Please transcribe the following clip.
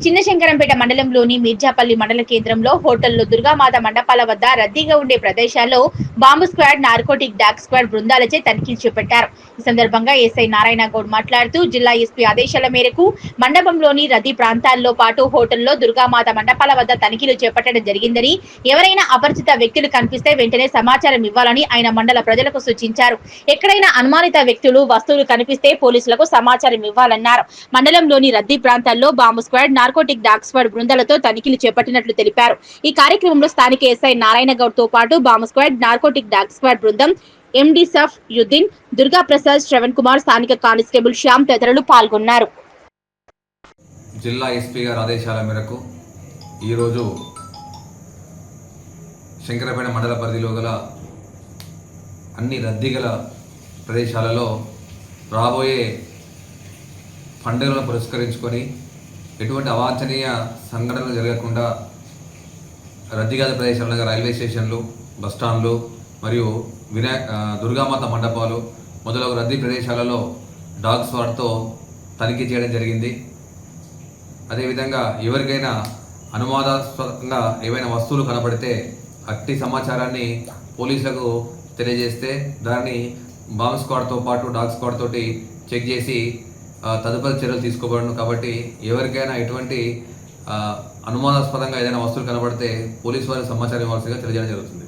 చిన్నశంకరంపేట మండలంలోని మీర్జాపల్లి మండల కేంద్రంలో హోటల్లో దుర్గామాత మండపాల వద్ద రద్దీగా ఉండే ప్రదేశాల్లో bomb squad, narcotic dog squad బృందాలచే తనిఖీలు చేపట్టారు. ఈ సందర్భంగా ఎస్ఐ నారాయణ గౌడ్ మాట్లాడుతూ జిల్లా ఎస్పీ ఆదేశాల మేరకు మండపంలోని రద్దీ ప్రాంతాల్లో పాటు హోటల్లో దుర్గామాత మండపాల వద్ద తనిఖీలు చేపట్టడం జరిగిందని, ఎవరైనా అపరిచిత వ్యక్తులు కనిపిస్తే వెంటనే సమాచారం ఇవ్వాలని ఆయన మండల ప్రజలకు సూచించారు. ఎక్కడైనా అనుమానిత వ్యక్తులు, వస్తువులు కనిపిస్తే పోలీసులకు సమాచారం ఇవ్వాలన్నారు. మండలంలోని రద్దీ ప్రాంతాల్లో bomb squad, narcotic dog squad బృందాలతో తనిఖీలు చేపట్టినట్లు తెలిపారు. ఈ కార్యక్రమంలో స్థానిక ఎస్ఐ నారాయణ గౌడ్ తో పాటు bomb squad, narcotic dog squad బృందం ఎండి సఫ్ యుద్దీన్, దుర్గా ప్రసాద్, శ్రవణ్ కుమార్, స్థానిక కానిస్టేబుల్ శ్యామ్ తదితరులు పాల్గొన్నారు. జిల్లా ఎస్పీ గారి ఆదేశాల మేరకు ఈరోజు శంకరపేట మండల పరిధిలో గల అన్ని రద్దీ గల ప్రదేశాలలో రాబోయే పండుగలను పురస్కరించుకొని ఎటువంటి అవాంఛనీయ సంఘటనలు జరగకుండా రద్దీగల ప్రదేశాలుగా రైల్వే స్టేషన్లు, బస్టాండ్లు మరియు దుర్గామాత మండపాలు మొదలగు రద్దీ ప్రదేశాలలో డాగ్ స్క్వాడ్తో తనిఖీ చేయడం జరిగింది. అదేవిధంగా ఎవరికైనా అనుమానాస్పదంగా ఏవైనా వస్తువులు కనబడితే అట్టి సమాచారాన్ని పోలీసులకు తెలియజేస్తే దాన్ని బాంబ్ స్క్వాడ్తో పాటు డాగ్ స్క్వాడ్ తోటి చెక్ చేసి తదుపరి చర్యలు తీసుకోబడను. కాబట్టి ఎవరికైనా ఎటువంటి అనుమానాస్పదంగా ఏదైనా వస్తువులు కనబడితే పోలీసు వారికి సమాచారం ఇవ్వాల్సిందిగా తెలియజేయడం జరుగుతుంది.